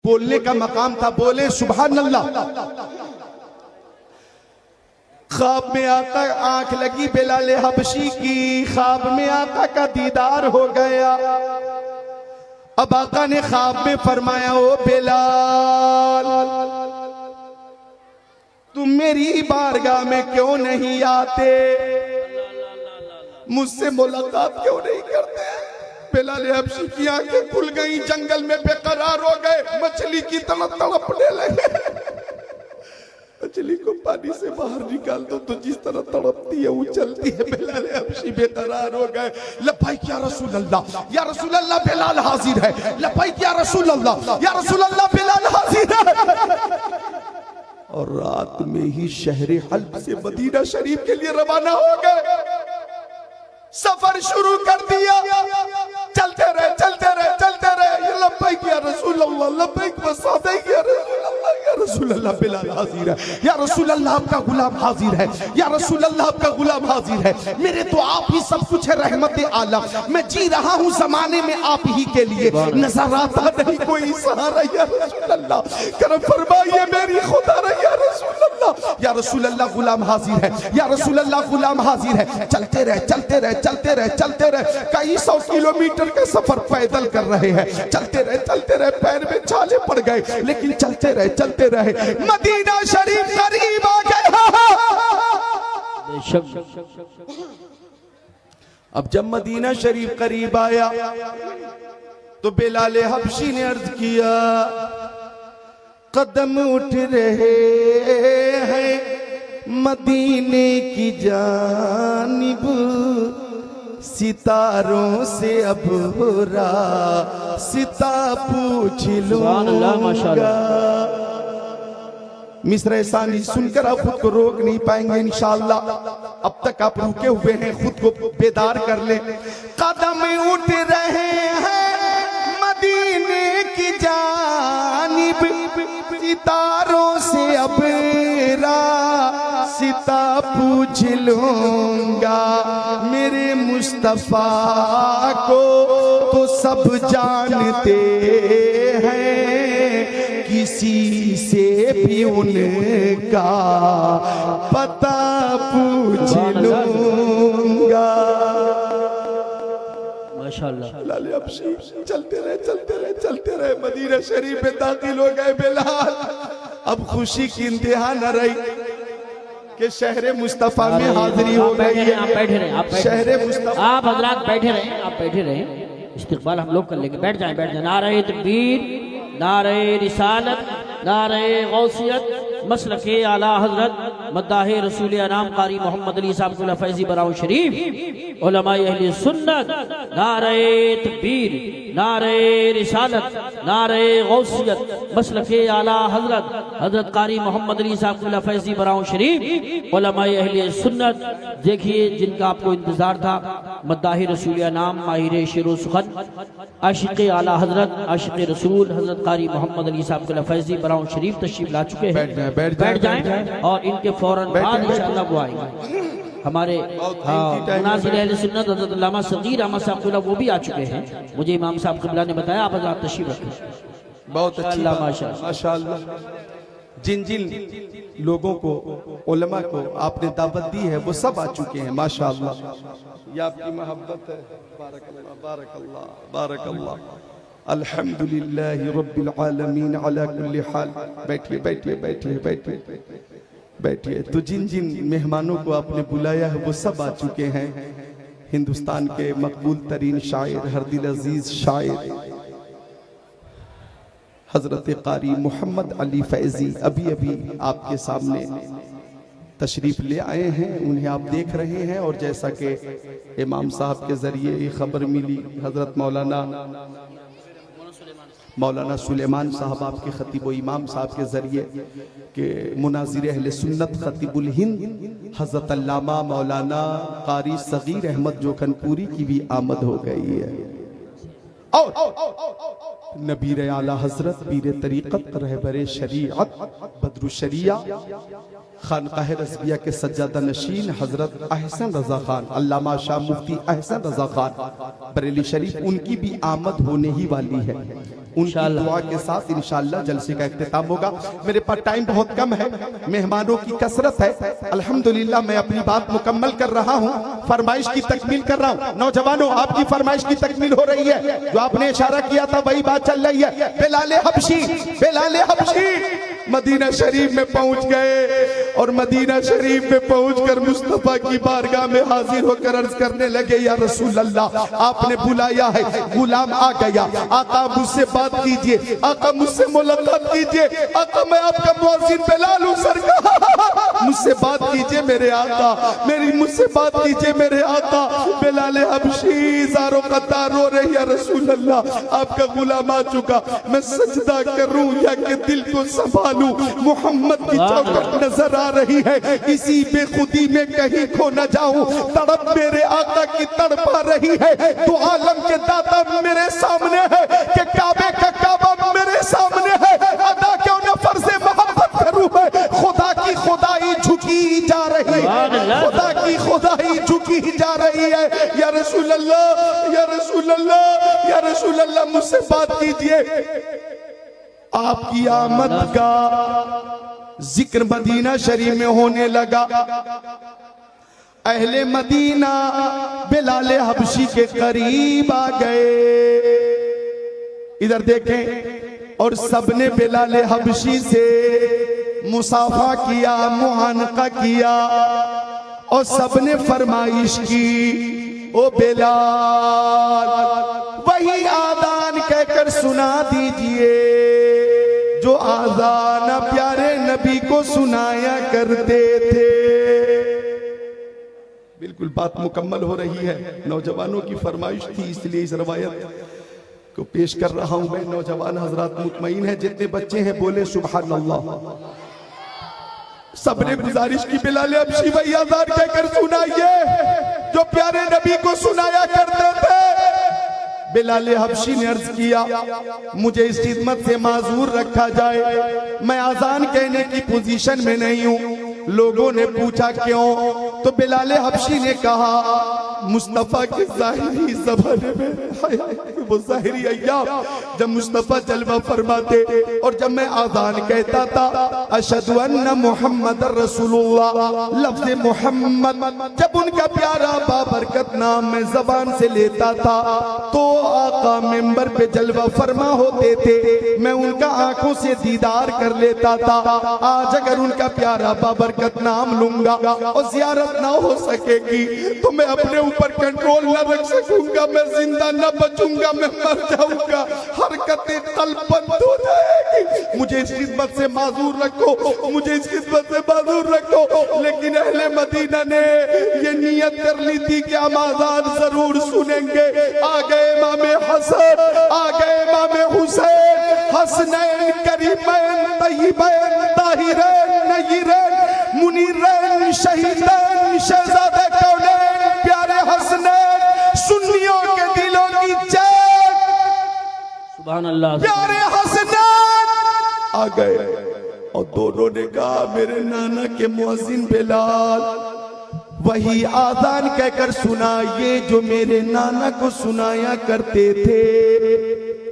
बोलने का मकाम था, बोले सुभान अल्लाह। ख्वाब में आका आंख लगी बिलाल हबशी की, ख्वाब में आका का दीदार हो गया। अब आका ने ख्वाब में फरमाया, ओ बिलाल तुम मेरी बारगाह में क्यों नहीं आते, मुझसे मुलाकात क्यों नहीं करते। बिलाल हबशी की आंखें खुल गई, जंगल में बेकरार हो गए, मछली की तरह तड़पने लगे। मछली को पानी से बाहर निकाल दो तो जिस तरह तड़पती है वो चलती है। बिलाल हबशी बेकरार हो गए। लब्बैक या रसूल अल्लाह, या रसूल अल्लाह बिलाल हाजिर है। लब्बैक या रसूल अल्लाह, या रसूल अल्लाह बिलाल हाजिर है। और रात में ही शहर हल्ब से मदीना शरीफ के लिए रवाना हो गए। सफर शुरू कर दिया, चलते रहे चलते रहे चलते रहे। लब्बैक या रसूल अल्लाह, लब्बैक व सदैक या रसूल अल्लाह, या रसूल अल्लाह बिलाल हाजिर है। या रसूल अल्लाह आपका गुलाम हाजिर है। या रसूल अल्लाह आपका गुलाम हाजिर है। मेरे तो आप ही सब कुछ है, रहमत आलम। मैं जी रहा हूँ जमाने में आप ही के लिए, नजर आता नहीं कोई सहारा। या रसूल अल्लाह करम फरमाइए मेरी खुदा रे। या रसूल अल्लाह, या रसूल अल्लाह गुलाम हाजिर है। या रसूल अल्लाह गुलाम हाजिर है। चलते रहे चलते रहे चलते रहे चलते रहे। कई 100 किलोमीटर का सफर पैदल कर रहे हैं। चलते रहे पैर में छाले पड़ गए, लेकिन चलते रहे। मदीना शरीफ करीब आ गया। अब जब मदीना शरीफ करीब आया तो बिलाल हबशी ने अर्ज किया, कदम उठ रहे हैं मदीने की जानिब, सितारों से अब रास्ता पूछ लूंगा। मिस्र सानी सुनकर आप खुद को रोक नहीं पाएंगे इंशाअल्लाह। अब तक आप रुके हुए हैं, खुद को बेदार कर ले। कदम उठ रहे हैं मदीने की जानिब, सितारों से अब रास्ता पूछ लूंगा। मेरे मुस्तफा को तो सब जानते हैं, किसी से भी उनका पता पूछ लूंगा। माशाअल्लाह। बिलाल हबशी चलते रहे मदीना शरीफ में दाखिल हो गए। बिलाल अब खुशी की इंतहा न रही कि शहर मुस्तफा में हाजिरी हो गई है। आप बैठे रहे, शहर मुस्तफा, आप हजरात बैठे रहे, इस्तिकबाल हम लोग कर लेंगे। बैठ जाए। नारे तकबीर, नारे रिसालत, नारे गौसियत, मसलके आला हजरत मद्दाहे रसूल अनाम कारी मोहम्मद अली साहब कुल फैजी बराउ शरीफ, उलमाए अहले सुन्नत। नारे तकबीर, नारे रिसालत, नारे गौसियत, मसलके आला हजरत कारी मोहम्मद अली साहब कुल फैजी बराउ शरीफ, उलमाए अहले सुन्नत। देखिए जिनका आपको इंतजार था, मद्दाहे रसूल अनाम, माहिर शेर सुखन, आशिक़ आला हजरत, आशिक़ रसूल हजरत कारी मोहम्मद अली साहब कुल फैजी बराउ शरीफ तशरीफ ला चुके हैं। बैठ जाएं और इनके फौरन बाद इंशाअल्लाह वो आएंगे। हमारे मुनाज़िर अहले सुन्नत हज़रत अल्लामा सगीर अहमद साहब क़िबला वो भी आ चुके हैं। मुझे इमाम साहब क़िबला ने बताया, आप हज़रात तशरीफ रखें। बहुत अच्छी माशाअल्लाह। जिन जिन लोगों को, उलमा को आपने दावत दी है वो सब आ चुके हैं माशाअल्लाह। ये आपकी मोहब्बत है। बारकल्लाह बारकल्लाह बारकल्लाह। अल्हम्दुलिल्लाहि रब्बिल आलमीन अला कुल्ली हाल। बैठिए। तो जिन जिन मेहमानों को आपने बुलाया है वो सब आ चुके हैं। हिंदुस्तान के मकबूल तरीन शायर, हर दिल अजीज शायर हजरत कारी मोहम्मद अली फैजी अभी आपके सामने तशरीफ ले आए हैं। उन्हें आप देख रहे हैं। और जैसा कि इमाम साहब के जरिए ये खबर मिली, हजरत मौलाना सुलेमान साहब आपके खतीब व इमाम साहब के जरिए के मुनाज़िर अहले सुन्नत खतीबुल हिंद हजरत अल्लामा मौलाना कारी सगीर अहमद जोखनपुरी की भी आमद हो गई है। और नबीर आला हजरत पीर तरीक़त रहबर शरीअत बदरु शरिया खानकाह रज़विया के सज्जादा नशीन हजरत अहसन रजा खान, अल्लामा शाह मुफ्ती अहसन रजा खान बरेली शरीफ, उनकी भी आमद होने ही वाली है। उनकी इंशाअल्लाह। दुआ के साथ इंशाअल्लाह जलसे का इख्तिताम होगा। मेरे पास टाइम बहुत कम है, मेहमानों की कसरत है। अल्हम्दुलिल्लाह मैं अपनी बात मुकम्मल कर रहा हूँ, फरमाइश की तकमील कर रहा हूँ। नौजवानों, आपकी फरमाइश की तकमील हो रही है, जो आपने इशारा किया था वही बात चल रही है। बिलाल हबशी, बिलाल हबशी मदीना शरीफ में पहुंच गए और मदीना शरीफ में पहुंचकर मुस्तफा की बारगाह में हाजिर होकर अर्ज करने लगे, या रसूल अल्लाह, आपने बुलाया है, गुलाम आ गया। आका मुझसे बात कीजिए, आका मुझसे मुलाकात कीजिए। आका मैं आपका मुअज्जिन बिलाल हूं सरकार, मुझसे बात कीजिए मेरे आका, मेरी मुझसे बात कीजिए मेरे आका। बिलाल हबशी ज़ारो कतार रो रही, या रसूल अल्लाह, आपका गुलाम आ चुका, मैं सजदा करूं या कि दिल को संभालूं। मोहम्मद की चौखट नजर आ रही है, इसी बेखुदी में कहीं खो न जाऊं। तड़प मेरे आका की तड़पा रही है, तो आलम के दाता मेरे सामने है कि काबे का काबा मेरे सामने है। अदा क्यों न फर्ज़े मोहब्बत करूं मैं, खुदा की खुदाई झुकी जा रही है, खुदा की खुदाई झुकी जा रही है। या रसूल अल्लाह, या रसूल अल्लाह, या रसूल अल्लाह, मुझसे बात कीजिए। आपकी आमद का जिक्र मदीना शरीफ में होने लगा। अहले मदीना बिलाल हबशी के करीब आ गए। इधर देखें, और सबने बिलाल हबशी से मुसाफा किया, मुआनका किया और सबने फरमाइश की, ओ बिलाल वही आदान कहकर सुना दीजिए जो आजान प्यारे नबी को सुनाया करते थे। बिल्कुल बात मुकम्मल हो रही है, नौजवानों की फरमाइश थी, इसलिए इस रवायत को पेश कर रहा हूं मैं। नौजवान हजरात मुतमईन है, जितने बच्चे हैं बोले सुभान अल्लाह। सबने गुजारिश की, बिलाल हबशी वही आजान कहकर सुनाइए जो प्यारे नबी को सुनाया करते थे। बिलाल हबशी ने अर्ज किया, मुझे इस खिदमत से माजूर रखा जाए, मैं आजान कहने की पोजीशन में नहीं हूं। लोगों ने पूछा क्यों, तो बिलाल हबशी ने कहा, मुस्तफा के ज़ाहिरी ज़माने में, वो ज़ाहिरी अय्याम जब मुस्तफा जलवा फरमाते और जब मैं आज़ान कहता था अशहदु अन्ना मुहम्मद रसूलुल्लाह, लफ्ज़ मुहम्मद जब उनका प्यारा बाबरकत नाम मैं ज़बान से लेता था तो आका मिंबर पे जलवा फरमा होते थे, मैं उनका आंखों से दीदार कर लेता था। आज अगर उनका प्यारा बाबरकत नाम लूंगा और ज़ियारत ना हो सकेगी तो मैं अपने ऊपर कंट्रोल न रख सकूंगा, मैं जिंदा न बचूंगा, मैं मर जाऊंगा, हरकतें कल्ब बंद हो जाएगी। मुझे इस खिदमत से माजूर रखो, मुझे इस खिदमत से माजूर रखो। लेकिन अहले मदीना ने ये नियत कर ली थी कि हम आजान जरूर सुनेंगे। आ गए इमाम हसन, आ गए इमाम हुसैन, हसनैन करीमैन तय्यबैन ताहिरैन नय्यरैन मुनीरैन शहीदैन शहजादे कौनैन प्यारे हसनैन, सुन्नियों के दिलों की चैन, सुभान अल्लाह, प्यारे हसनैन आ गए और दोनों ने कहा, मेरे नाना के मुअज्जिन बिलाल वही आजान कहकर सुनाइए जो मेरे नाना को सुनाया करते थे।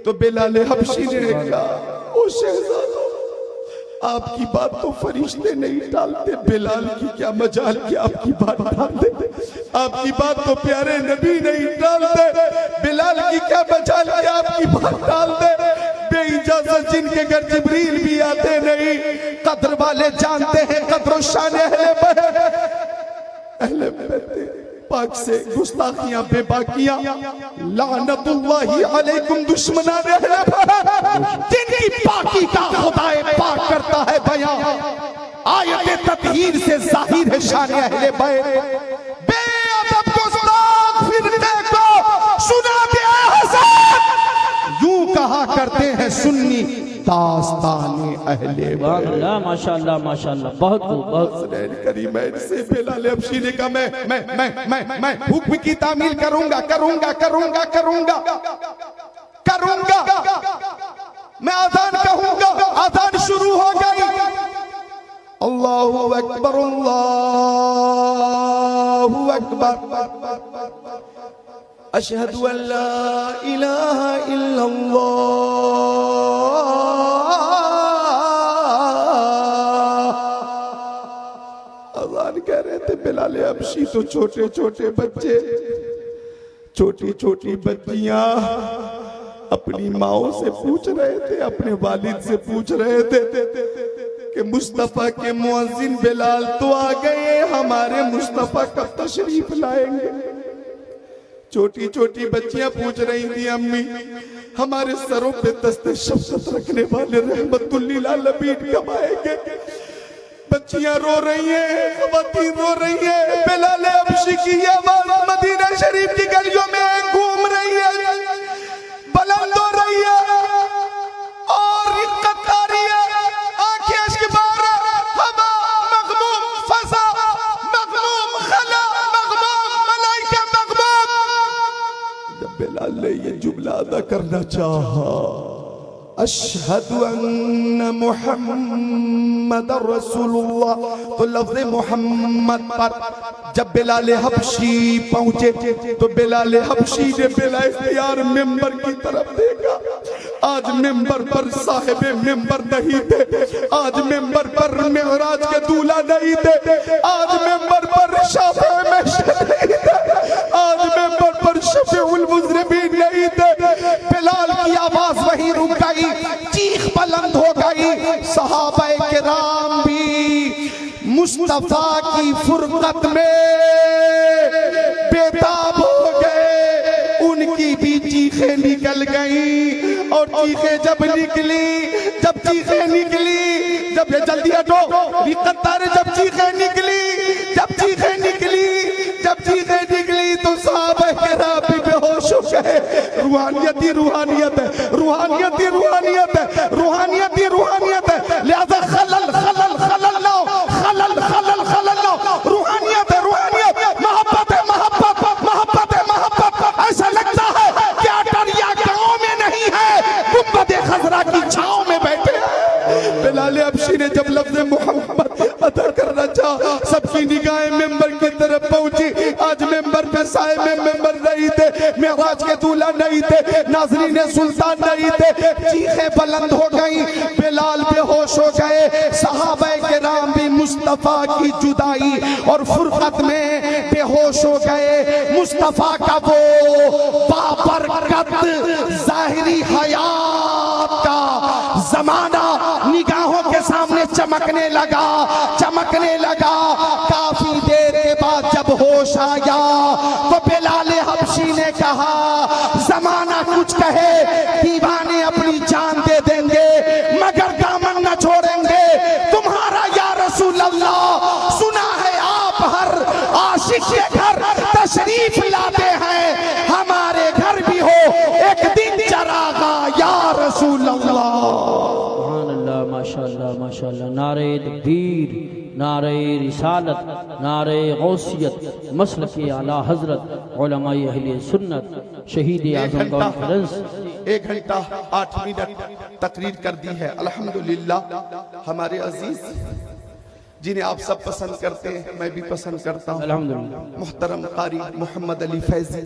तो बिलाल हबशी ने कहा, ओ शहजादो, आपकी बात तो फरिश्ते नहीं टालते, बिलाल की क्या मजाल कि आपकी बात टाल दे, आपकी बात तो प्यारे नबी नहीं टालते, बिलाल की क्या मजाल कि आपकी बात टाल दे। बेइजाजत जिनके घर जिब्रील भी आते नहीं, कद्र वाले जानते हैं कद्र शान अहले बैत पाक से गुस्ताखियां बेबाकियां, लानतुल्लाहि अलैकुम दुश्मनान अहले बैत, जिनकी पाकी का खुदाए पाक करता है बयां, आयत तत्हीर से जाहिर है शान अहले बैत। बेअदब गुस्ताख फिरके को सुना दिया हसन, यूं कहा करते हैं सुन्नी दास्ताने अहले बैत। माशाअल्लाह माशाअल्लाह, बहुत खूब, बहुत करीमैन से बिलाल हबशी ने कहा, मैं हुक्म की तामील करूंगा करूंगा करूंगा करूंगा करूंगा, मैं आजान कहूंगा। आजान शुरू हो गई, अल्लाहु अकबर अल्लाहु अकबर, अशहदु अल्ला इलाहा इल्लल्लाह बिलाल हबशी तो छोटे छोटे बच्चे, छोटी छोटी बच्चियां अपनी माओ से पूछ रहे थे, अपने वालिद से पूछ रहे थे कि मुस्तफा के मुअज्जिन बिलाल तो आ गए, हमारे मुस्तफा कब तशरीफ लाएंगे। छोटी छोटी बच्चियां पूछ रही थी, अम्मी हमारे सरों पे दस्ते शफ़क़त रखने वाले रहमतुल लिल आलमीन कब आएंगे। बच्चियां रो रही हैं, ख़वातीन रो रही हैं। बिलाल हबशी की आवाज़ मदीना शरीफ की गलियों में घूम रही है, बुलंद हो रही है और रिक़्क़त आ रही है, आंखें अश्कबार, हवा मग़मूम, फ़ज़ा मग़मूम, खला मग़मूम, मलाइका मग़मूम। जब बिलाल ने ये जुमला अदा करना चाहा, अशहदु अन्न मुहम्मदर रसूलुल्लाह, तो लफ्ज़ मोहम्मद पर जब बिलाल हबशी पहुंचे तो बिलाल हबशी ने बिला इख्तियार मिंबर की तरफ देखा। आज मिंबर पर साहिबे मिंबर नहीं थे, आज मिंबर पर मेराज के दूल्हा नहीं थे, आज मिंबर पर शाफ़े नहीं थे, आज मिंबर पर शफ़ीउल मुज़निबीन नहीं थे। बिलाल की आवाज़ वहीं रुक गई, चीख बुलंद हो गई। सहाबाए किराम भी मुस्तफा की फुरकत में बेताब हो गए, उनकी भी चीखें निकल गईं। और चीखें जब निकली, जब चीखें निकली, जब ये जल्दी हटो रिक़्क़त, जब चीखें निकली, जब चीखें निकली, जब चीखें निकली तो सहाबाए किराम भी बेहोश हो गए। रूहानियत ही रूहानियत है, रूहानियत ही रूहानियत है, रूहानियत ही रूहानियत है। लिहाजा खलल खलल खलल लाओ, खलल खलल खलल लाओ। रूहानियत है रूहानियत, मोहब्बत है मोहब्बत, मोहब्बत है मोहब्बत। ऐसा लगता है कि अटरिया गांव में नहीं है, गुंबद खज़रा की छांव में बैठे हैं। बिलाल हबशी ने जब लफ्ज़ मोहम्मद अदा करना चाहा, सबकी निगाहें मिंबर की तरफ पहुंची। आज मिंबर पे साहिब मिंबर नहीं थे, मेराज के दूल्हा नहीं थे, नाज़रीन सुल्तान नहीं थे। चीखें बुलंद हो गई, बिलाल बेहोश हो गए। सहाबाए किराम भी मुस्तफा की जुदाई और फुरकत में बेहोश हो गए। मुस्तफा का वो बाबरकत ज़ाहिरी हयात का ज़माना निगाहों के सामने चमकने लगा, चमकने लगा। काफी देर के बाद जब होश आया तो बिलाल हबशी ने कहा, ज़माना कुछ कहे, दीवाने अपनी जान दे देंगे मगर दामन न छोड़ेंगे तुम्हारा या रसूल अल्लाह। सुना है आप हर आशिक के घर तशरीफ लाते हैं, हमारे घर भी हो एक दिन चरागा या रसूल अल्लाह। माशाअल्लाह माशाअल्लाह। नारे तकबीर, नारे रिसालत, नारे गौसियत, मसलक आला हजरत, उलमाए अहले सुन्नत, शहीद आज़म कॉन्फ्रेंस। 1 घंटा 8 मिनट तकरीर कर दी है। अल्हम्दुलिल्लाह हमारे अजीज जिन्हें आप सब पसंद करते हैं, मैं भी पसंद करता हूँ, अल्हम्दुलिल्लाह। मुहतरम कारी मोहम्मद अली फैज़ी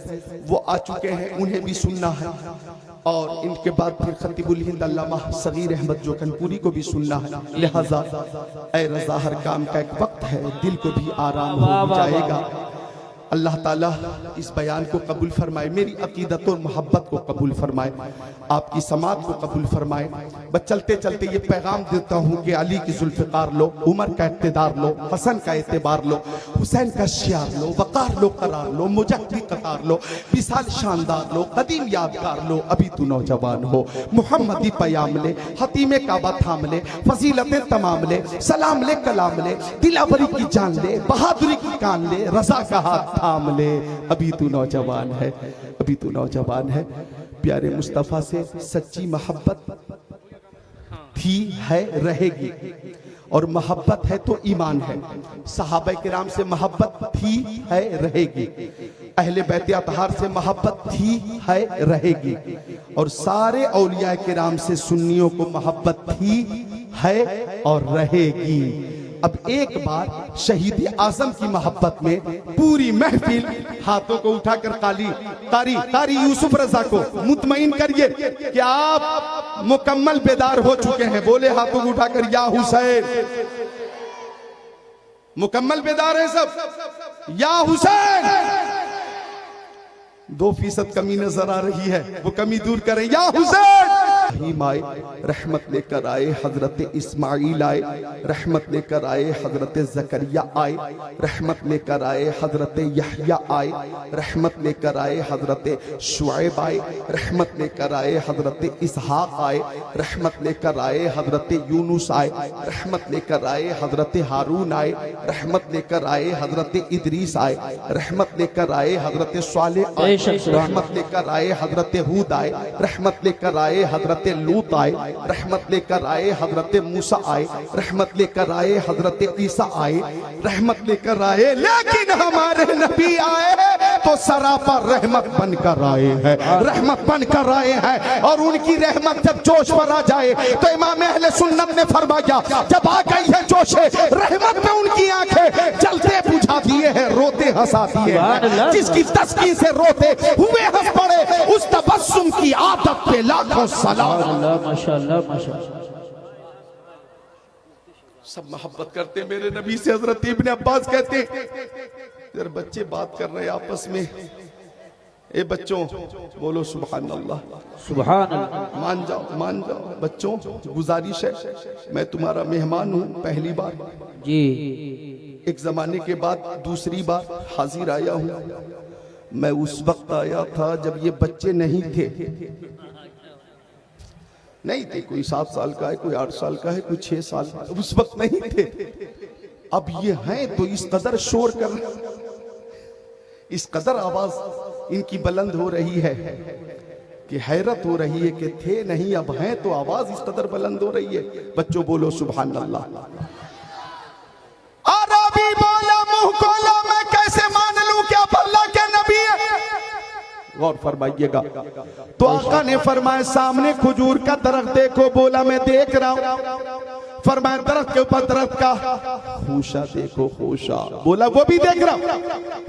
वो आ चुके हैं, उन्हें भी सुनना है। और इनके बाद फिर खतीबुल हिंद अल्लामा सगीर अहमद जोकनपुरी को भी सुनना है। लिहाजा ऐ रज़ा हर काम का एक वक्त है, दिल को भी आराम हो जाएगा। अल्लाह ताला इस बयान को कबूल फरमाए, मेरी अकीदत और मोहब्बत को कबूल फरमाए, आपकी समात को कबूल फरमाए। बस चलते चलते ये पैगाम देता हूँ कि अली की जुल्फ़िकार लो, उमर का इक़्तिदार लो, हसन का एतबार लो, हुसैन का शियार लो, वक़ार लो, करार लो, मुजद्दी कतार लो, विसाल शानदार लो, कदीम यादगार लो, अभी तू नौजवान हो। मुहम्मदी पयाम ले, हतीमे काबा थाम ले, फजीलतें तमाम ले, सलाम ले कलाम ले, दिलावरी की जान ले, बहादुरी की कान ले, रज़ा का हाथ थाम ले, अभी तू नौजवान है, अभी तू नौजवान है। प्यारे मुस्तफ़ा से सच्ची मोहब्बत थी, है, रहेगी। और मोहब्बत है तो ईमान है। सहाबा किराम से मोहब्बत थी, है, रहेगी। अहले बैत अतहार से मोहब्बत थी, है, रहेगी। और सारे औलिया किराम से सुन्नियों को मोहब्बत थी, है और रहेगी। अब एक बार शहीद आज़म की मोहब्बत में पूरी महफिल हाथों को उठाकर कारी यूसुफ रजा को मुतमईन करिए कि आप मुकम्मल बेदार हो चुके हैं। बोले हाथों को उठाकर या हुसैन। मुकम्मल बेदार है सब। या हुसैन, 2% कमी नजर आ रही है, वो कमी दूर करें। या हुसैन आए, रहमत लेकर आए हजरत इस्माइल आए, रहमत लेकर आए हजरत जकरिया आए, रहमत लेकर आए हजरत यहया आए, रहमत लेकर आए हजरत शुएब आए, रहमत लेकर आए हजरत इसहाक आए, रहमत लेकर आए हजरत यूनुस आए, रहमत लेकर आए हजरत हारून आए, रहमत लेकर आए हजरत इदरीस आए, रहमत लेकर आए हजरत स्वालेह आए, रहमत लेकर आए हजरत हूद आए, रहमत लेकर आए हजरत लूत आए, रहमत लेकर आए हजरत मूसा आए, रहमत लेकर आए हजरत ईसा आए, रहमत लेकर आए। लेकिन हमारे नबी आए तो सरापा रहमत बनकर आए हैं, रहमत बनकर आए हैं। और उनकी रहमत जब जोश पर आ जाए तो इमाम अहले सुन्नत ने फरमाया, जब आ गई है जोशे रहमत में उनकी आंखें जलते बुझा दिए हैं, रोते हंसा दिए हैं। जिसकी तस्कीन से रोते हुए हंस पड़े, उस तबस्सुम की आदत पे लाखों सलाम। माशाअल्लाह माशाअल्लाह। सब मोहब्बत करते मेरे नबी से। हजरत इब्ने अब्बास कहते, जब बच्चे बात कर रहे आपस में, ए बच्चों बोलो सुभान अल्लाह, सुभान अल्लाह। मान जाओ बच्चों, गुजारिश है, मैं तुम्हारा मेहमान हूँ, पहली बार जी, एक जमाने के बाद दूसरी बार हाजिर आया हूँ। मैं उस वक्त आया था जब ये बच्चे नहीं थे, कोई 7 साल का है, कोई 8 साल का है, कोई 6 साल का, उस वक्त नहीं थे। अब ये हैं तो इस कदर शोर कर, इस कदर आवाज इनकी बुलंद हो रही है कि हैरत हो रही है कि थे नहीं, अब हैं तो आवाज इस कदर बुलंद हो रही है। बच्चों बोलो सुभान अल्लाह। अरबी बोला मुंह खोला, मैं कैसे मान लूं कि आप अल्लाह के नबी हैं? गौर फरमाइएगा। तो आका ने फरमाया, सामने खजूर का दरख्त देखो। बोला मैं देख रहा हूं। फरमाया दरख्त के ऊपर दरख्त का खूशा देखो, खूशा। बोला वो भी देख रहा हूं।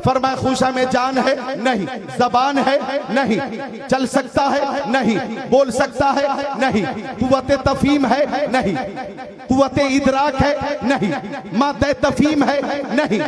फरमाया खूशा में जान है? नहीं। जबान है? नहीं। चल सकता है? नहीं। बोल सकता है? नहीं। कुव्वत तफहीम है? नहीं। कुव्वत इदराक है? नहीं। मादे तफहीम है? नहीं।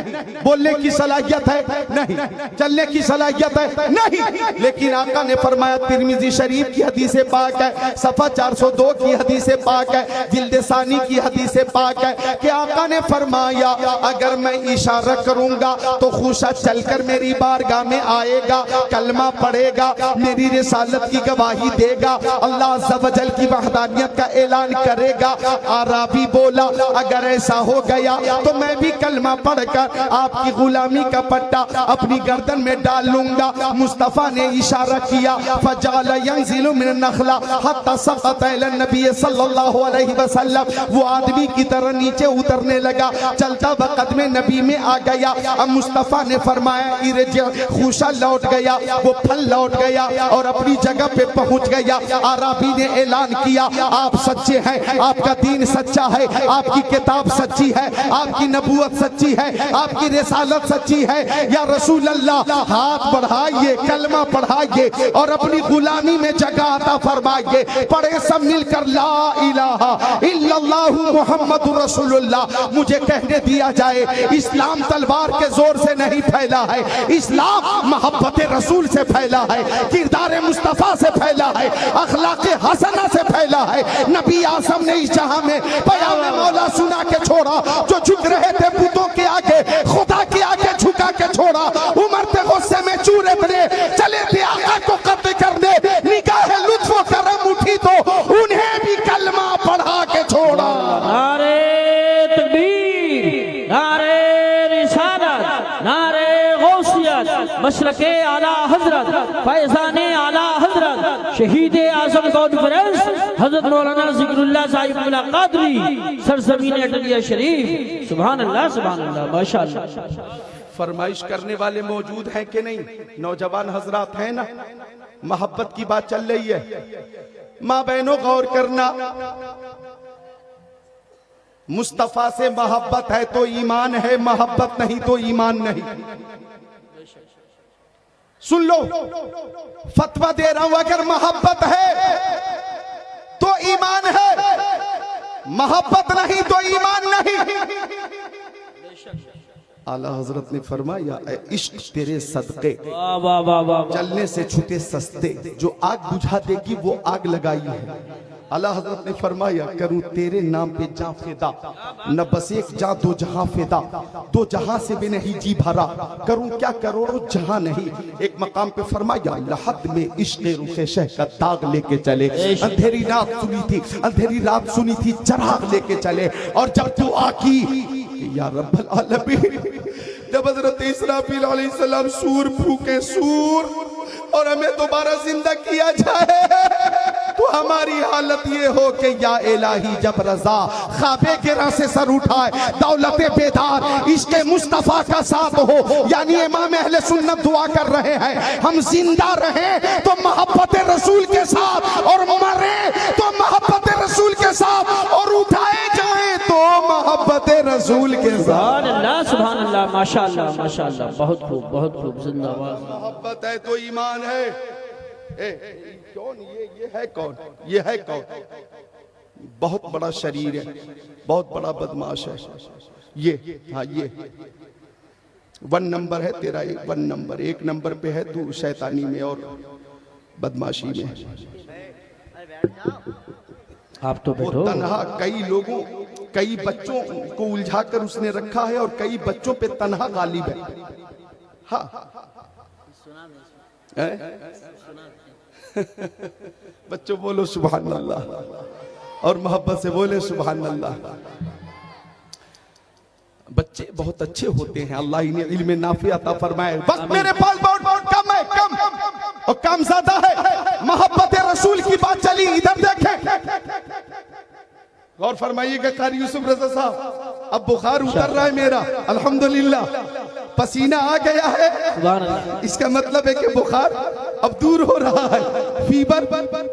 बोलने की सलाहियत है? नहीं। चलने की सलाहियत है? नहीं। लेकिन आका ने फरमाया, तिरमिजी शरीफ की हदीस पाक है, सफा 402 की हदीस पाक है, जिल्द सानी की हदीस पाक है कि आका ने फरमाया, अगर मैं इशारा करूंगा तो खूशा चलकर मेरी बारगाह में आएगा, कलमा पढ़ेगा, मेरी रिसालत की गवाही देगा, अल्लाह अज़्ज़ व जल की वहदानियत का ऐलान करेगा। आराबी बोला, अगर ऐसा हो गया तो मैं भी कलमा पढ़कर आपकी गुलामी का पट्टा अपनी गर्दन में डाल लूंगा। मुस्तफा ने इशारा किया, फजाल यंजिलु मिन नखला हत्ता सक़त इला नबी सल्लल्लाहु अलैहि वसल्लम। वो आदमी की तरह नीचे उतरने लगा, चलता वक्त में नबी में आ गया। अब मुस्तफा ने फरमाया, इरज, खूशा लौट गया, वो फल लौट गया और अपनी जगह पे पहुंच गया। आराबी ने ऐलान किया, आप सच्चे हैं, आपका दीन सच्चा है, आपकी किताब सच्ची है, आपकी नबूवत सच्ची है, आपकी रिसालत सच्ची है। या रसूल अल्लाह, हाथ बढ़ाइए, कलमा पढ़ाइए और अपनी गुलामी में जगह अता फरमाइए। पढ़े सब मिलकर ला इलाहा इल्लल्लाहु मुहम्मदुर रसूलुल्लाह। मुझे कहने दिया जाए, इस्लाम तलवार के जोर से नहीं फैला है, इस्लाम मोहब्बत रसूल से फैला है, किरदार मुस्तफा से फैला है, अखलाक हसना से फैला है। नबी आसम ने इस जहां में पयाम मौला सुना के छोड़ा, जो झुक रहे थे बुतों के आगे, खुदा के आगे झुका के छोड़ा। उमर के गुस्से में चूरे बने चले थे आका को कत्ल करने, निगाह लुत्फ व करम उठी तो उन्हें भी कलमा पढ़ा के छोड़ा। नारे तकबीर, नारे रिसालत, नारे गौसियत, मशरके आला हजरत, फैजाने आला हजरत, शहीद आजम कॉन्फ्रेंस हजरत मौलाना जिक्रुल्लाह साहिब कादरी, सरजमीन अटलिया शरीफ। सुभान अल्लाह, सुभान अल्लाह, माशाअल्लाह। फरमाइश करने वाले मौजूद हैं कि नहीं? नौजवान हजरात हैं ना? मोहब्बत की बात चल रही है। माँ बहनों गौर करना, मुस्तफा से मोहब्बत है तो ईमान है, मोहब्बत नहीं तो ईमान नहीं। सुन लो, फतवा दे रहा हूं, अगर मोहब्बत है तो ईमान है, मोहब्बत नहीं तो ईमान नहीं। आला हजरत ने फरमाया, ऐ इश्क तेरे सदके वाह वाह वाह वाह। चलने से छूटे सस्ते, जो आग बुझा देगी वो आग लगाई है। आला हजरत ने फरमाया, करूं तेरे नाम पे जां फिदा, न बस एक जां दो जहां फिदा, दो जहां से भी नहीं जी भरा, करूं क्या करोड़ों जहां नहीं। एक मकाम पे फरमाया, लहद में इश्क रुखे शह का दाग लेके चले, अंधेरी रात सुनी थी, अंधेरी रात सुनी थी, चराग लेके चले, और जब दुआ की या रब्बल आलमीन, जब हजरत इसराफील अलैहिस्सलाम सूर फूके, सूर, और हमें दोबारा जिंदा किया जाए, तो हमारी हालत ये हो कि या इलाही जब रजा ख्वाबे गिरा से सर उठाए, दौलते बेदार इश्क़े मुस्तफा का साथ हो, यानी इमाम अहले सुन्नत दुआ कर रहे हैं, हम जिंदा रहें तो मोहब्बत रसूल के साथ, और मरे तो मोहब्बत रसूल के साथ, और उठाए जाएं तो मोहब्बत रसूल के साथ। सुभान अल्लाह, सुभान अल्लाह, माशाअल्लाह माशाअल्लाह, बहुत खूब बहुत खूब, जिंदाबाद। मोहब्बत है तो ईमान है। कौन ये है कौन? ये है कौन? बहुत बड़ा शरीर है, बहुत बड़ा बदमाश है ये। हाँ, ये 1 नंबर है तेरा, 1 नंबर, 1 नंबर पे है तू शैतानी में और बदमाशी में। आप तो बैठो। तन्हा कई लोगों, कई बच्चों को उलझा कर उसने रखा है, और कई बच्चों पे तन्हा गालिब है। हाँ बच्चों बोलो सुभान अल्लाह, और मोहब्बत से बोले सुभान अल्लाह। बच्चे बहुत अच्छे होते हैं, अल्लाह इन्हें इल्म नाफी अता फरमाए। बस मेरे पास बहुत कम है, कम और कम ज्यादा है। मोहब्बत रसूल की बात चली, इधर देखें, गौर फरमाइएगा कारी यूसुफ रजा साहब। अब बुखार उतर रहा है मेरा, अल्हम्दुलिल्लाह, पसीना आ गया है, इसका मतलब है कि बुखार अब दूर हो रहा है, फीवर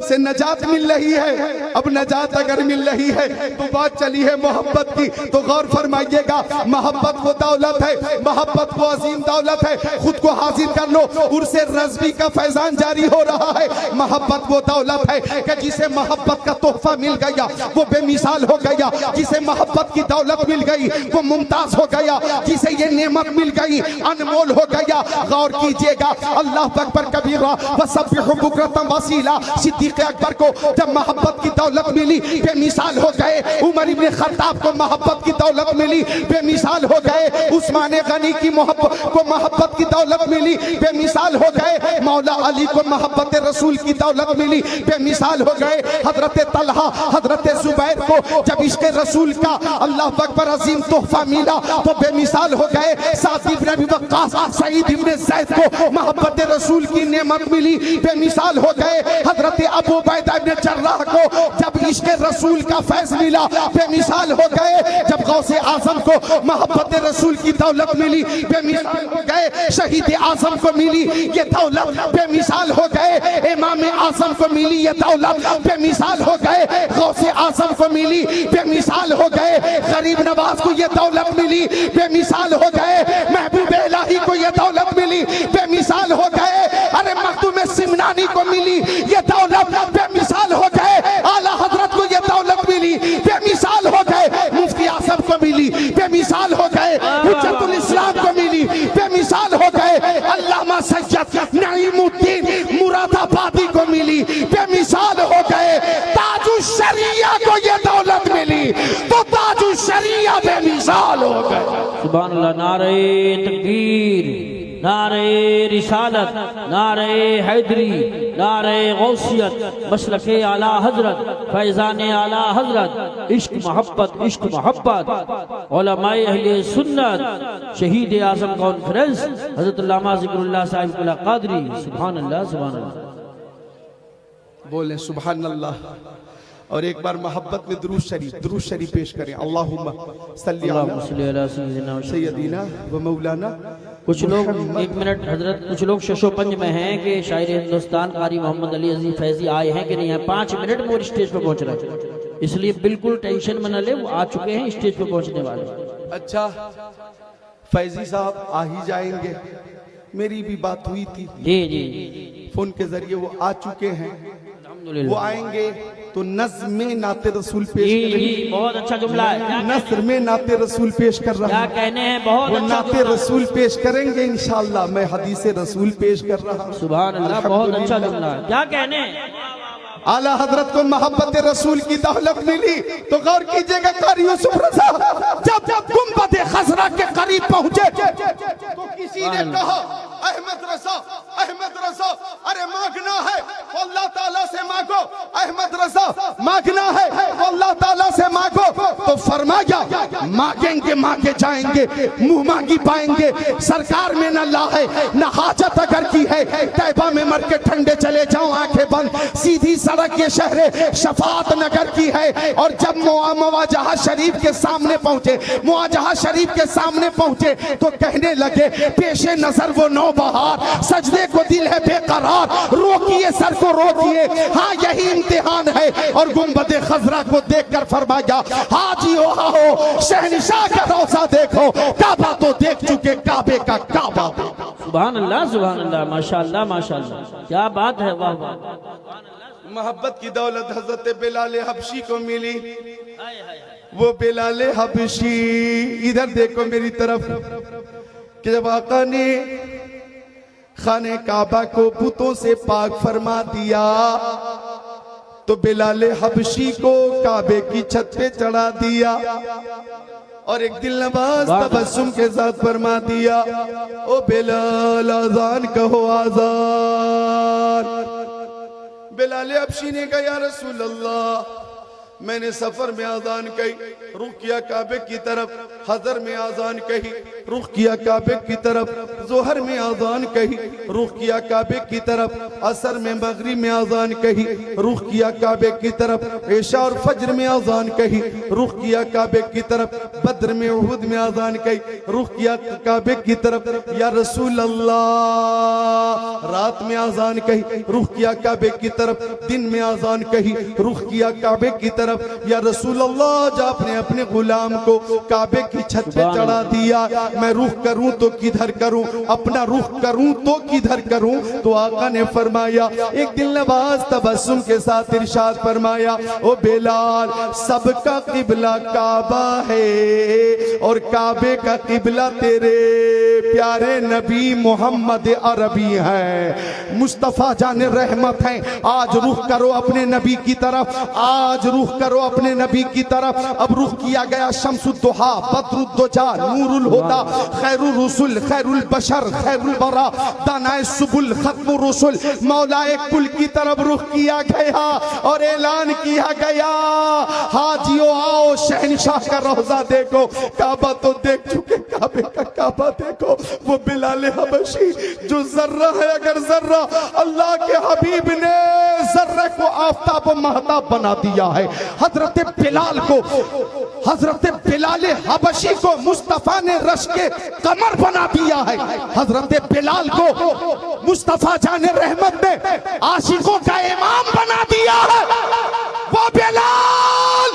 से नजात मिल रही है। अब नजात अगर मिल रही है तो बात चली है मोहब्बत की, तो गौर फरमाइएगा, मोहब्बत वो दौलत है, मोहब्बत वो अजीम दौलत है। खुद को हाजिर कर लो, उर्से रज़वी का फैजान जारी हो रहा है। मोहब्बत वो दौलत है कि जिसे मोहब्बत का तोहफा मिल गया वो बेमिसाल हो गया, जिसे मोहब्बत की दौलत मिल गई वो मुमताज हो गया, जिसे ये नेमत मिल गई अनमोल हो गया। गौर कीजिएगा, अल्लाह अकबर कबीरा वसब्बिहु बुक्रतम वसीला। सिद्दीक़ अकबर को जब मोहब्बत की दौलत मिली बेमिसाल हो गए। उमर इब्न खत्ताब को मोहब्बत की दौलत मिली बेमिसाल हो गए। उस्मान गनी की मोहब्बत की दौलत मिली बेमिसाल हो गए। मौला अली को मोहब्बत रसूल की दौलत मिली बेमिसाल हो गए। हजरत तलहा, हजरत जुबैर को जब इश्क़ रसूल का अल्लाह अकबर अजीम तोहफा मिला तो बेमिसाल हो गए। साद इब्न अबी वक्कास, सईद इब्न ज़ैद को मोहब्बत रसूल की नेमत मिली बेमिसाल हो गए। हजरत अबू उबैदा इब्न जर्राह को जब इश्क़ रसूल का फैज़ मिला बेमिसाल हो गए। जब गौसे आज़म को मोहब्बत रसूल की दौलत मिली बेमिसाल हो गए। शहीद आज़म को मिली ये दौलत बेमिसाल हो गए। इमाम आज़म को मिली ये दौलत बेमिसाल हो गए। गौसे आज़म को मिली बेमिसाल हो गए। गरीब नवाज को ये दौलत मिली बेमिसाल हो गए। महबूब इलाही को ये दौलत मिली बेमिसाल हो गए। अरे मखदूम सिमनानी को मिली ये दौलत बेमिसाल हो गए। आला हजरत को ये दौलत मिली बेमिसाल हो गए। मुफ्ती आसम को मिली बेमिसाल हो गए। हुज्जतुल इस्लाम को मिली बेमिसाल हो गए। अल्लामा सैयद नईमुद्दीन मुरादाबादी को मिली बेमिसाल हो गए। ताजुश शरिया को ये दौलत मिली तो ताजुश शरिया बेमिसाल हो गए। सुभान अल्लाह। नारे तकबीर, नारे रिसालत, नारे हैदरी, नारे गौसियत, मसलके आला हजरत, फैजान आला हजरत, इश्क मोहब्बत, इश्क मोहब्बत, उलमाए अहले सुन्नत, शहीद आज़म कॉन्फ्रेंस हजरत अल्लामा ज़िक्रुल्लाह साहिब कुला क़ादरी। सुभान अल्लाह, सुभान अल्लाह, बोले सुभान अल्लाह। और एक बार मोहब्बत में दुरूद शरीफ पेश करें। अल्लाहुम्मा सल्ली अला सय्यदिना व मौलाना। कुछ लोग, एक मिनट हजरत, कुछ लोग शशोपंज में हैं कि शायर हिंदुस्तान कारी मोहम्मद अली अजीज फैजी आए हैं कि नहीं है। 5 मिनट में वो स्टेज पर पहुंच रहे हैं, इसलिए बिल्कुल टेंशन में न ले, वो आ चुके हैं, स्टेज पर पहुंचने वाले। अच्छा, फैजी साहब आ ही जाएंगे, मेरी भी बात हुई थी जी जी, फोन के जरिए, वो आ चुके हैं, वो आएंगे। तो नज़्म में नाते रसूल पेश जी करेंगे। जी बहुत अच्छा जुमला है। नस्र में नाते रसूल पेश कर रहा क्या हूँ, कहने हैं, बहुत वो अच्छा नाते जुमला। रसूल पेश करेंगे इंशाअल्लाह। मैं हदीस रसूल पेश कर रहा हूँ। सुभान अल्लाह, बहुत अच्छा जुमला है। क्या कहने हैं? आला हजरत को मोहब्बत रसूल की दौलत मिली तो गौर कीजिएगा कारी यूसुफ रजा जब गुंबद खजरा के करीब पहुंचे तो किसी ने कहा अहमद रजा अरे मांगना है तो अल्लाह ताला से मांगो, अहमद रजा मांगना है तो अल्लाह ताला से मांगो। तो फरमाया मांगेंगे मांगे जाएंगे, मुंह मांगी पाएंगे। सरकार में न ला है न हाजत अगर की है, तैबा में मर के ठंडे चले जाओ आंखें बंद। सीधी सड़क ये शहर शफात नगर की है। और जब मुआजहा शरीफ के सामने पहुंचे, मुआजहा शरीफ के सामने पहुंचे तो कहने लगे पेशे नजर वो नौबहार, सजदे को दिल है बेकरार, रोकिए सर को रोकिए, हाँ यही इम्तिहान है। और गुंबद खजरा को देखकर फरमाया हाजी हो शहनशाह का रोजा देखो, काबा तो देख चुके, काबे का काबा। सुभान अल्लाह, माशाअल्लाह माशाअल्लाह, क्या बात है, वाह वाह। मोहब्बत की दौलत हजरत बिलाल हबशी को मिली। वो बिलाल हबशी, इधर देखो मेरी तरफ, कि जब आका ने खाने काबा को पुतों से पाक फरमा दिया तो बिलाल हबशी को काबे की छत पे चढ़ा दिया और एक दिल नवाज तबस्सुम के साथ फरमा दिया ओ बिलाल आजान कहो आजान। बिलाल हबशी ने कहा या रसूल अल्लाह, मैंने सफर में आजान कही, रुख किया काबे की तरफ, हजर में आजान कही, रुख किया काबे की तरफ, जोहर में आजान कही, रुख किया काबे की तरफ, असर में मगरिब में आजान कही, रुख किया काबे की तरफ, ऐशा और फज्र में आजान कही, रुख किया काबे की तरफ, बद्र में उहुद में आजान कही, रुख किया काबे की तरफ। या रसूल अल्लाह, रात में आजान कही, रुख किया काबे की तरफ, दिन में आजान कही, रुख किया काबे की तरफ। या रसूल अल्लाह, जब आपने अपने गुलाम को काबे की छत पे चढ़ा दिया, मैं रुख करूं तो किधर करूं, अपना रुख करूं तो किधर करूं? तो आका ने फरमाया, एक दिल नवाज तबस्सुम के साथ इरशाद फरमाया ओ बिलाल, सबका किबला काबा है और काबे का किबला तेरे प्यारे नबी मोहम्मद अरबी है, मुस्तफा जाने रहमत है। आज रुख करो अपने नबी की तरफ, आज रुख करो अपने नबी की तरफ। अब रुख किया गया शम्सुद्दुहा, बद्रुद्दुजा, नूरुल हुदा, खैरुल रसूल, खैरुल बशर, खैरुल बरा, दानाए सुबुल, खत्मुर रसूल, मौलाए कुल की तरफ रुख किया गया और ऐलान किया गया हाजियो आओ शहनशाह का रोजा देखो, काबा तो देख चुके, काबे का काबा देखो। वो बिलाल हबशी जो जर्रा है, अगर जर्रा अल्लाह के हबीब ने जर्रे को आफताब व महताब बना दिया है, हजरत बिलाल को, हजरत बिलाल हबशी को मुस्तफा ने रश के कमर बना दिया है। हजरत बिलाल को मुस्तफा जाने रहमत ने आशिकों का इमाम बना दिया है। वो बिलाल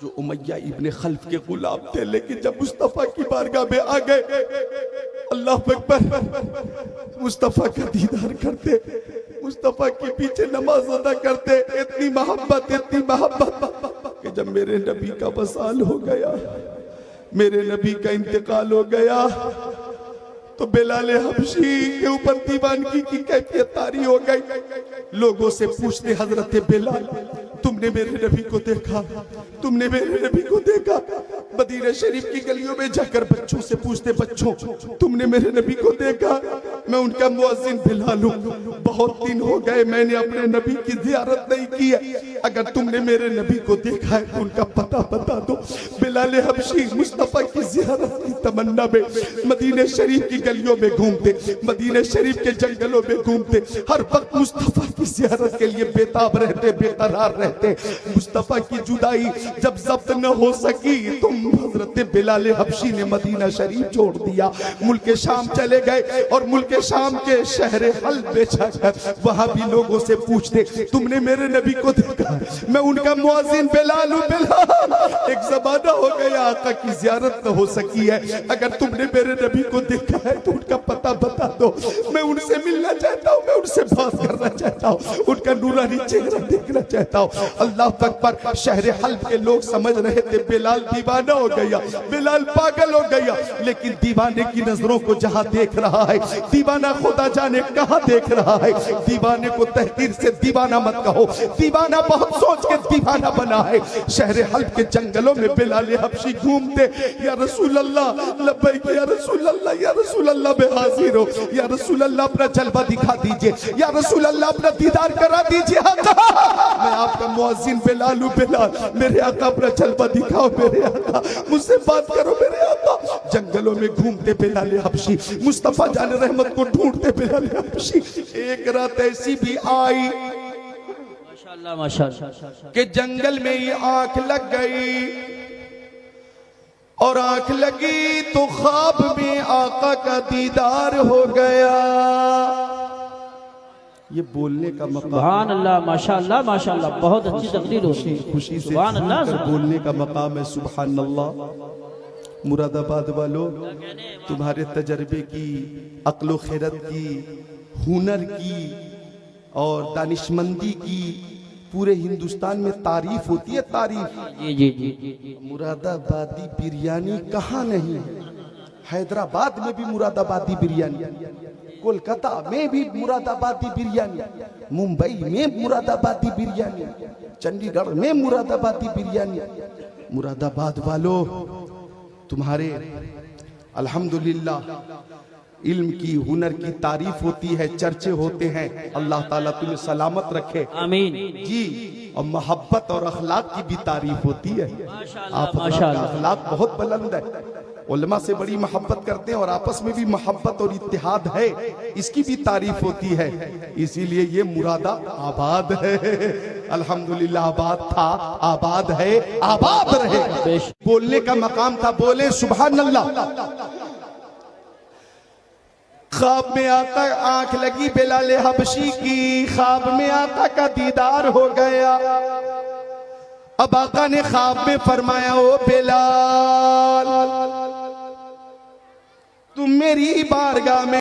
जो उमैया इब्ने खल्फ के गुलाम थे, लेकिन जब मुस्तफा की बारगाह में आ गए, अल्लाह अकबर, मुस्तफा का दीदार करते, मुस्तफा के पीछे नमाज अदा करते, इतनी मोहब्बत कि जब मेरे नबी का वसाल हो गया, मेरे नबी का इंतकाल हो गया, तो बिलाल हबशी के ऊपर दीवानगी की कैफियत तारी हो गई। लोगों से पूछते, हजरत बिलाल तुमने मेरे नबी को देखा, तुमने मेरे नबी को देखा? मदीना शरीफ की गलियों में जाकर बच्चों से पूछते, बच्चों तुमने मेरे नबी को देखा? मैं उनका मुअज्जिन बिलाल हूं, बहुत दिन हो गए मैंने अपने नबी की ज़ियारत नहीं की है, अगर तुमने मेरे नबी को देखा है तो उनका पता बता दो। बिलाल हबशी मुस्तफा की ज़ियारत की तमन्ना में मदीना शरीफ की गलियों में घूमते, मदीना शरीफ के जंगलों में घूमते, हर वक्त मुस्तफा की ज़ियारत के लिए बेताब रहते, बेकरार रहते। मुस्तफा की जुदाई जब जब्त न हो सकी तो हजरत बिलाल हबशी ने मदीना शरीफ छोड़ दिया, मुल्क शाम चले गए और मुल्क शाम के शहर हल में जाकर वहां भी लोगों से पूछते, तुमने मेरे नबी को देखा? मैं उनका मुअज्जिन बिलाल हूं। बिलाल, एक जमाना हो गया, आका की ज़ियारत न हो सकी है। अगर तुमने मेरे नबी को देखा है तो उनका पता बता दो, मैं उनसे मिलना चाहता हूँ, मैं उनसे बात करना चाहता हूँ, उनका नूरानी चेहरा देखना चाहता हूँ। अल्लाह अकबर। शहर हल्ब के लोग समझ रहे थे बिलाल दीवाना हो गया, बिलाल पागल हो गया, लेकिन दीवाने की नजरों को जहाँ देख रहा है, दीवाना खुदा जाने कहाँ देख रहा है। दीवाने को तहकीर से दीवाना मत कहो, दीवाना बहुत सोच के दीवाना बना है। शहर हल्ब के जंगलों में बिलाल हबशी घूमते, या रसूल अल्लाह लब्बैक, या रसूल अल्लाह, या रसूल अल्लाह मैं हाजिर हो, या रसूल अल्लाह अपना जलवा दिखा दीजिए, या रसूल अल्लाह अपना दीदार करा दीजिए। मैं आपका मुअज्जिन बिलाल हूं, बिलाल मेरे आका अपना जलवा दिखाओ, मेरे आका मुझसे बात करो, मेरे आका। जंगलों में घूमते बिलाल हबशी, मुस्तफा जान रहमत को ढूंढते बिलाल हबशी। एक रात ऐसी भी आई माशाअल्लाह माशाअल्लाह कि जंगल में ही आंख लग गई, और आंख लगी तो ख्वाब में आका का दीदार हो गया। ये बोलने का मकाम, सुभान अल्लाह माशाअल्लाह माशाअल्लाह, बहुत अच्छी तकरीर होती है, खुशी से सुभान अल्लाह बोलने का मकाम है। सुभान अल्लाह। मुरादाबाद वालों, तुम्हारे तजर्बे की, अक्ल खैरत की, हुनर की और दानिशमंदी की पूरे हिंदुस्तान में तारीफ होती है, तारीफ। जी जी जी जी। मुरादाबादी बिरयानी कहाँ नहीं है? हैदराबाद में भी मुरादाबादी बिरयानी, कोलकाता में भी मुरादाबादी बिरयानी, मुंबई में मुरादाबादी बिरयानी, चंडीगढ़ में मुरादाबादी बिरयानी। मुरादाबाद वालों, तुम्हारे अल्हम्दुलिल्लाह इल्म की, हुनर की तारीफ होती है, चर्चे होते हैं। अल्लाह ताला तुम्हें सलामत रखे, आमीन जी। और मोहब्बत और अखलाक की भी तारीफ होती है। आप माशाअल्लाह। अखलाक बहुत बुलंद है, उलमा से बड़ी मोहब्बत करते हैं, और आपस में भी मोहब्बत और इत्तेहाद है, इसकी भी तारीफ होती है। इसीलिए ये मुरादा आबाद है। अल्हम्दुलिल्लाह, आबाद था, आबाद है, आबाद रहे। बोलने का मकाम था, बोले सुभान अल्लाह। ख्वाब में आका, आंख लगी बिलाल हबशी की, ख्वाब में आका का दीदार हो गया। अब आका ने ख्वाब में फरमाया, ओ बिलाल तुम मेरी बारगाह में